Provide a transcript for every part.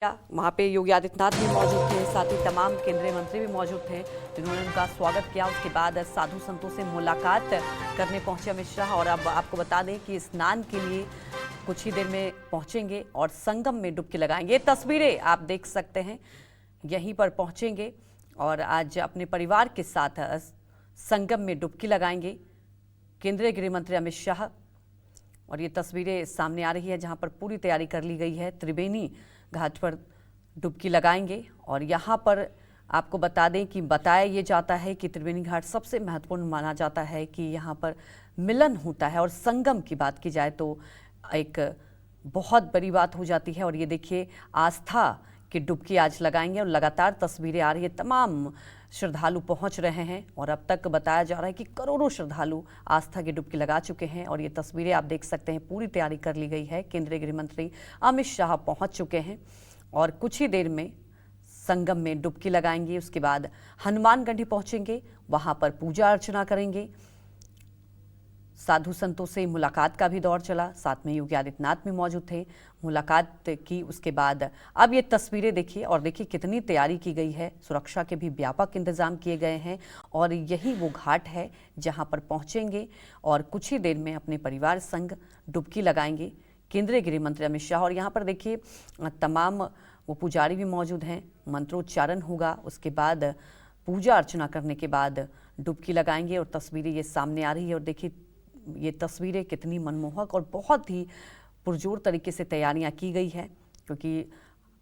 वहाँ पे योगी आदित्यनाथ भी मौजूद थे, साथ ही तमाम केंद्रीय मंत्री भी मौजूद थे जिन्होंने उनका स्वागत किया। उसके बाद साधु संतों से मुलाकात करने पहुंचे अमित शाह। और अब आपको बता दें कि स्नान के लिए कुछ ही देर में पहुंचेंगे और संगम में डुबकी लगाएंगे। ये तस्वीरें आप देख सकते हैं, यहीं पर पहुंचेंगे और आज अपने परिवार के साथ संगम में डुबकी लगाएंगे केंद्रीय गृह मंत्री अमित शाह। और ये तस्वीरें सामने आ रही है जहां पर पूरी तैयारी कर ली गई है। त्रिवेणी घाट पर डुबकी लगाएंगे और यहाँ पर आपको बता दें कि बताया ये जाता है कि त्रिवेणी घाट सबसे महत्वपूर्ण माना जाता है कि यहाँ पर मिलन होता है। और संगम की बात की जाए तो एक बहुत बड़ी बात हो जाती है। और ये देखिए आस्था की डुबकी आज लगाएंगे और लगातार तस्वीरें आ रही है, तमाम श्रद्धालु पहुंच रहे हैं और अब तक बताया जा रहा है कि करोड़ों श्रद्धालु आस्था की डुबकी लगा चुके हैं। और ये तस्वीरें आप देख सकते हैं, पूरी तैयारी कर ली गई है। केंद्रीय गृह मंत्री अमित शाह पहुंच चुके हैं और कुछ ही देर में संगम में डुबकी लगाएंगे। उसके बाद हनुमानगढ़ी पहुंचेंगे, वहां पर पूजा अर्चना करेंगे। साधु संतों से मुलाकात का भी दौर चला, साथ में योगी आदित्यनाथ भी मौजूद थे, मुलाकात की। उसके बाद अब ये तस्वीरें देखिए और देखिए कितनी तैयारी की गई है, सुरक्षा के भी व्यापक इंतजाम किए गए हैं। और यही वो घाट है जहां पर पहुंचेंगे और कुछ ही देर में अपने परिवार संग डुबकी लगाएंगे केंद्रीय गृह मंत्री अमित शाह। और यहाँ पर देखिए तमाम वो पुजारी भी मौजूद हैं, मंत्रोच्चारण होगा, उसके बाद पूजा अर्चना करने के बाद डुबकी लगाएंगे। और तस्वीरें ये सामने आ रही है और देखिए ये तस्वीरें कितनी मनमोहक और बहुत ही पुरजोर तरीके से तैयारियां की गई है क्योंकि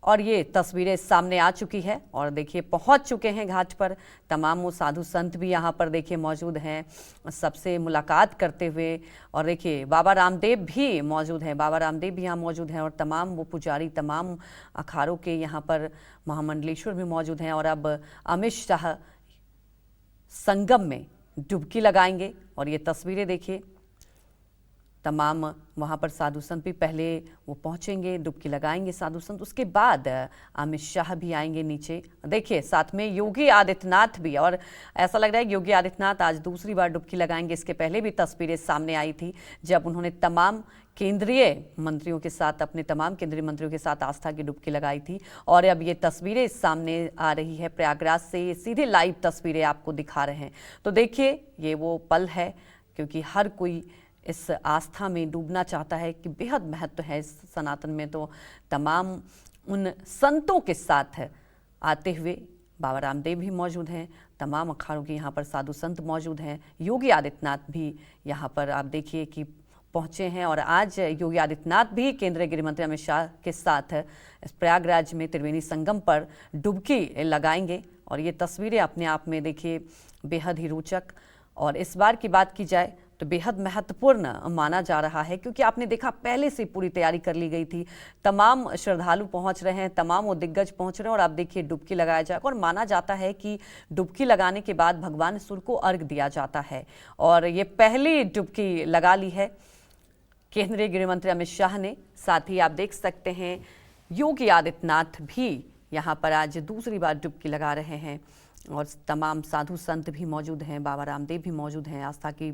और ये तस्वीरें सामने आ चुकी है। और देखिए पहुंच चुके हैं घाट पर तमाम वो साधु संत भी यहाँ पर देखिए मौजूद हैं सबसे मुलाकात करते हुए। और देखिए बाबा रामदेव भी मौजूद हैं, बाबा रामदेव भी यहाँ मौजूद हैं और तमाम वो पुजारी, तमाम अखाड़ों के यहाँ पर महामंडलेश्वर भी मौजूद हैं। और अब अमित शाह संगम में डुबकी लगाएंगे और ये तस्वीरें देखिए, तमाम वहाँ पर साधु संत भी पहले वो पहुँचेंगे, डुबकी लगाएंगे साधु संत, उसके बाद अमित शाह भी आएंगे नीचे। देखिए साथ में योगी आदित्यनाथ भी, और ऐसा लग रहा है योगी आदित्यनाथ आज दूसरी बार डुबकी लगाएंगे। इसके पहले भी तस्वीरें सामने आई थी जब उन्होंने तमाम केंद्रीय मंत्रियों के साथ, अपने तमाम केंद्रीय मंत्रियों के साथ आस्था की डुबकी लगाई थी। और अब ये तस्वीरें सामने आ रही है प्रयागराज से, ये सीधे लाइव तस्वीरें आपको दिखा रहे हैं। तो देखिए ये वो पल है क्योंकि हर कोई इस आस्था में डूबना चाहता है कि बेहद महत्व है इस सनातन में। तो तमाम उन संतों के साथ आते हुए बाबा रामदेव भी मौजूद हैं, तमाम अखाड़ों के यहाँ पर साधु संत मौजूद हैं, योगी आदित्यनाथ भी यहाँ पर आप देखिए कि पहुँचे हैं। और आज योगी आदित्यनाथ भी केंद्रीय गृह मंत्री अमित शाह के साथ इस प्रयागराज में त्रिवेणी संगम पर डुबकी लगाएंगे। और ये तस्वीरें अपने आप में देखिए बेहद ही रोचक, और इस बार की बात की जाए तो बेहद महत्वपूर्ण माना जा रहा है क्योंकि आपने देखा पहले से पूरी तैयारी कर ली गई थी, तमाम श्रद्धालु पहुंच रहे हैं, तमाम वो दिग्गज पहुंच रहे हैं। और आप देखिए डुबकी लगाया जाएगा और माना जाता है कि डुबकी लगाने के बाद भगवान सूर्य को अर्घ दिया जाता है। और ये पहली डुबकी लगा ली है केंद्रीय गृह मंत्री अमित शाह ने। साथ ही आप देख सकते हैं योगी आदित्यनाथ भी यहाँ पर आज दूसरी बार डुबकी लगा रहे हैं और तमाम साधु संत भी मौजूद हैं, बाबा रामदेव भी मौजूद हैं। आस्था की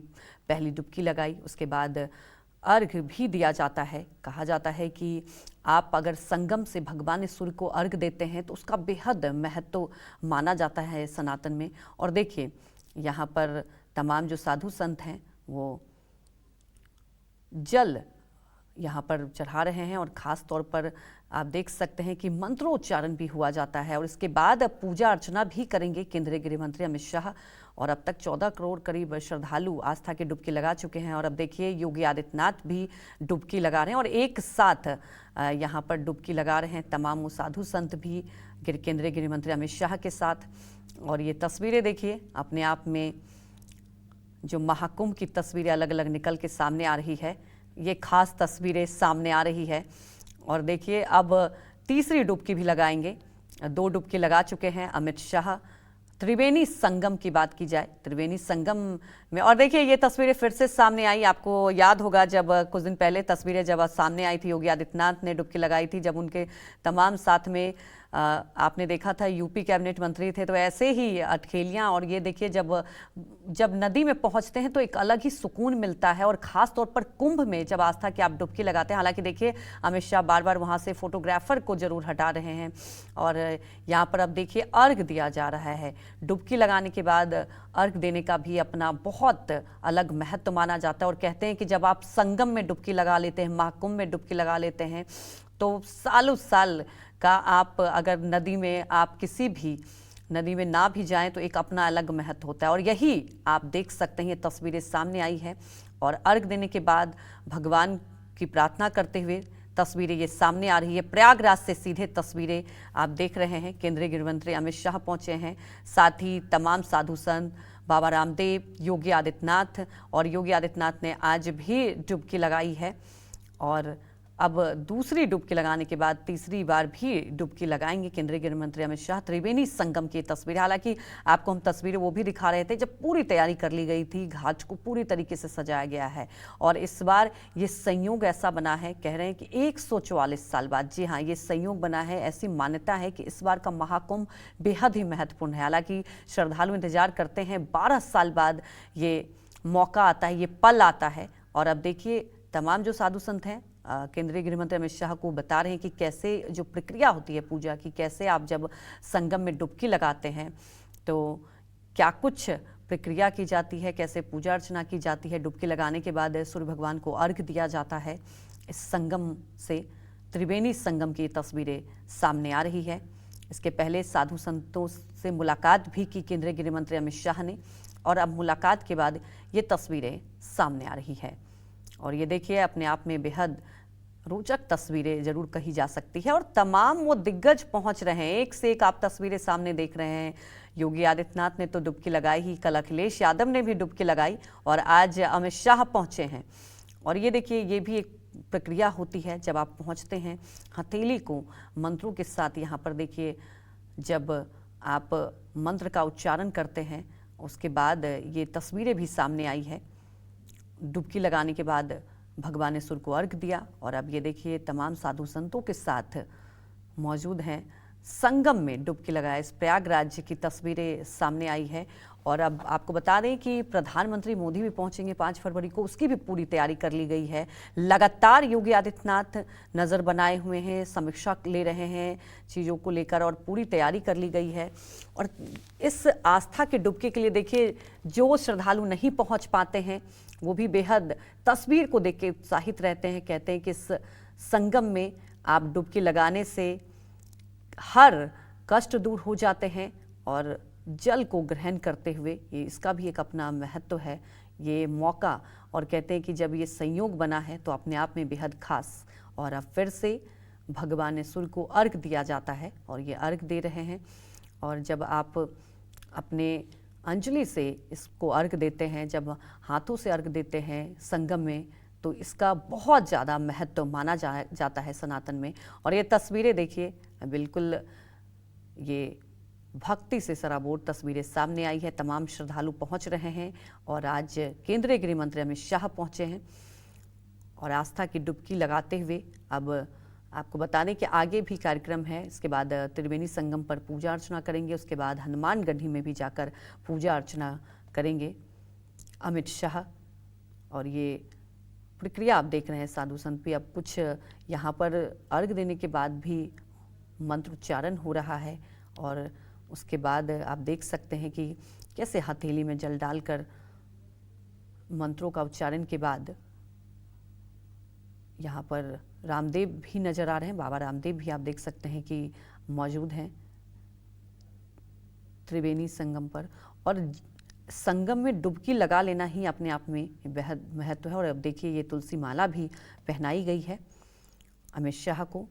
पहली डुबकी लगाई, उसके बाद अर्घ भी दिया जाता है। कहा जाता है कि आप अगर संगम से भगवान सूर्य को अर्घ देते हैं तो उसका बेहद महत्व माना जाता है सनातन में। और देखिए यहाँ पर तमाम जो साधु संत हैं वो जल यहाँ पर चढ़ा रहे हैं और ख़ास तौर पर आप देख सकते हैं कि मंत्रोच्चारण भी हुआ जाता है। और इसके बाद पूजा अर्चना भी करेंगे केंद्रीय गृह मंत्री अमित शाह। और अब तक 14 करोड़ करीब श्रद्धालु आस्था की डुबकी लगा चुके हैं। और अब देखिए योगी आदित्यनाथ भी डुबकी लगा रहे हैं और एक साथ यहाँ पर डुबकी लगा रहे हैं तमाम साधु संत भी केंद्रीय गृह मंत्री अमित शाह के साथ। और ये तस्वीरें देखिए अपने आप में, जो महाकुंभ की तस्वीरें अलग अलग निकल के सामने आ रही है, ये खास तस्वीरें सामने आ रही है। और देखिए अब तीसरी डुबकी भी लगाएंगे, 2 डुबकी लगा चुके हैं अमित शाह। त्रिवेणी संगम की बात की जाए, त्रिवेणी संगम में, और देखिए ये तस्वीरें फिर से सामने आई। आपको याद होगा जब कुछ दिन पहले तस्वीरें जब सामने आई थी, योगी आदित्यनाथ ने डुबकी लगाई थी, जब उनके तमाम साथ में आपने देखा था यूपी कैबिनेट मंत्री थे, तो ऐसे ही अटखेलियां। और ये देखिए जब नदी में पहुंचते हैं तो एक अलग ही सुकून मिलता है, और खास तौर पर कुंभ में जब आस्था की आप डुबकी लगाते हैं। हालांकि देखिए अमित शाह बार बार वहां से फोटोग्राफर को जरूर हटा रहे हैं, और यहाँ पर अब देखिए अर्घ दिया जा रहा है। डुबकी लगाने के बाद अर्घ देने का भी अपना बहुत अलग महत्व माना जाता है, और कहते हैं कि जब आप संगम में डुबकी लगा लेते हैं, महाकुंभ में डुबकी लगा लेते हैं, तो सालों साल का आप अगर नदी में आप किसी भी नदी में ना भी जाएं तो एक अपना अलग महत्व होता है। और यही आप देख सकते हैं, ये तस्वीरें सामने आई है, और अर्घ देने के बाद भगवान की प्रार्थना करते हुए तस्वीरें ये सामने आ रही है। प्रयागराज से सीधे तस्वीरें आप देख रहे हैं। केंद्रीय गृह मंत्री अमित शाह पहुंचे हैं, साथ ही तमाम साधु संत, बाबा रामदेव, योगी आदित्यनाथ, और योगी आदित्यनाथ ने आज भी डुबकी लगाई है, और अब दूसरी डुबकी लगाने के बाद तीसरी बार भी डुबकी लगाएंगे केंद्रीय गृह मंत्री अमित शाह। त्रिवेणी संगम की तस्वीर, हालांकि आपको हम तस्वीरें वो भी दिखा रहे थे जब पूरी तैयारी कर ली गई थी, घाट को पूरी तरीके से सजाया गया है। और इस बार ये संयोग ऐसा बना है, कह रहे हैं कि 144 साल बाद, जी हाँ, ये संयोग बना है। ऐसी मान्यता है कि इस बार का महाकुंभ बेहद ही महत्वपूर्ण है। हालांकि श्रद्धालु इंतजार करते हैं, 12 साल बाद ये मौका आता है, ये पल आता है। और अब देखिए तमाम जो साधु संत हैं केंद्रीय गृह मंत्री अमित शाह को बता रहे हैं कि कैसे जो प्रक्रिया होती है पूजा की, कैसे आप जब संगम में डुबकी लगाते हैं तो क्या कुछ प्रक्रिया की जाती है, कैसे पूजा अर्चना की जाती है। डुबकी लगाने के बाद सूर्य भगवान को अर्घ दिया जाता है। इस संगम से त्रिवेणी संगम की तस्वीरें सामने आ रही है। इसके पहले साधु संतों से मुलाकात भी की केंद्रीय गृह मंत्री अमित शाह ने, और अब मुलाकात के बाद ये तस्वीरें सामने आ रही है। और ये देखिए अपने आप में बेहद रोचक तस्वीरें जरूर कही जा सकती है, और तमाम वो दिग्गज पहुंच रहे हैं, एक से एक आप तस्वीरें सामने देख रहे हैं। योगी आदित्यनाथ ने तो डुबकी लगाई ही, कल अखिलेश यादव ने भी डुबकी लगाई, और आज अमित शाह पहुंचे हैं। और ये देखिए ये भी एक प्रक्रिया होती है, जब आप पहुंचते हैं हथेली को मंत्रों के साथ, यहाँ पर देखिए जब आप मंत्र का उच्चारण करते हैं उसके बाद ये तस्वीरें भी सामने आई है। डुबकी लगाने के बाद भगवान ने सूर्य को अर्घ दिया, और अब ये देखिए तमाम साधु संतों के साथ मौजूद हैं, संगम में डुबकी लगाए। इस प्रयागराज की तस्वीरें सामने आई है। और अब आपको बता दें कि प्रधानमंत्री मोदी भी पहुंचेंगे 5 फरवरी को, उसकी भी पूरी तैयारी कर ली गई है। लगातार योगी आदित्यनाथ नज़र बनाए हुए हैं, समीक्षा ले रहे हैं चीज़ों को लेकर, और पूरी तैयारी कर ली गई है। और इस आस्था के डुबकी के लिए देखिए जो श्रद्धालु नहीं पहुंच पाते हैं वो भी बेहद तस्वीर को देख के उत्साहित रहते हैं। कहते हैं कि इस संगम में आप डुबकी लगाने से हर कष्ट दूर हो जाते हैं, और जल को ग्रहण करते हुए ये इसका भी एक अपना महत्व है ये मौका। और कहते हैं कि जब ये संयोग बना है तो अपने आप में बेहद खास। और अब फिर से भगवान सूर्य को अर्घ दिया जाता है, और ये अर्घ दे रहे हैं। और जब आप अपने अंजलि से इसको अर्घ देते हैं, जब हाथों से अर्घ देते हैं संगम में, तो इसका बहुत ज़्यादा महत्व माना जाता है सनातन में। और ये तस्वीरें देखिए बिल्कुल ये भक्ति से सराबोर तस्वीरें सामने आई है। तमाम श्रद्धालु पहुंच रहे हैं, और आज केंद्रीय गृह मंत्री अमित शाह पहुंचे हैं, और आस्था की डुबकी लगाते हुए अब आपको बता दें कि आगे भी कार्यक्रम है। इसके बाद त्रिवेणी संगम पर पूजा अर्चना करेंगे, उसके बाद हनुमानगढ़ी में भी जाकर पूजा अर्चना करेंगे अमित शाह। और ये प्रक्रिया आप देख रहे हैं, साधु संत भी अब कुछ यहाँ पर अर्घ देने के बाद भी मंत्रोच्चारण हो रहा है, और उसके बाद आप देख सकते हैं कि कैसे हथेली में जल डालकर मंत्रों का उच्चारण के बाद यहाँ पर रामदेव भी नजर आ रहे हैं। बाबा रामदेव भी आप देख सकते हैं कि मौजूद हैं त्रिवेणी संगम पर। और संगम में डुबकी लगा लेना ही अपने आप में बेहद महत्व है। और अब देखिए ये तुलसी माला भी पहनाई गई है अमित शाह को।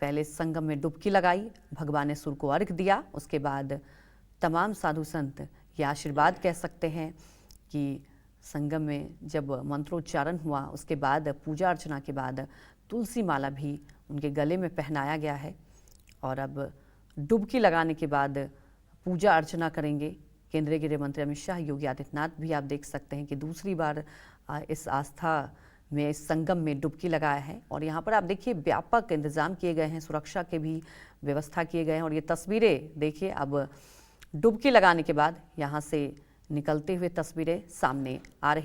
पहले संगम में डुबकी लगाई, भगवान ने सूर्य को अर्घ दिया, उसके बाद तमाम साधु संत ये आशीर्वाद कह सकते हैं कि संगम में जब मंत्रोच्चारण हुआ उसके बाद पूजा अर्चना के बाद तुलसी माला भी उनके गले में पहनाया गया है। और अब डुबकी लगाने के बाद पूजा अर्चना करेंगे केंद्रीय गृह मंत्री अमित शाह। योगी आदित्यनाथ भी आप देख सकते हैं कि दूसरी बार इस आस्था में संगम में डुबकी लगाया है। और यहाँ पर आप देखिए व्यापक इंतजाम किए गए हैं, सुरक्षा के भी व्यवस्था किए गए हैं। और ये तस्वीरें देखिए अब डुबकी लगाने के बाद यहाँ से निकलते हुए तस्वीरें सामने आ रही।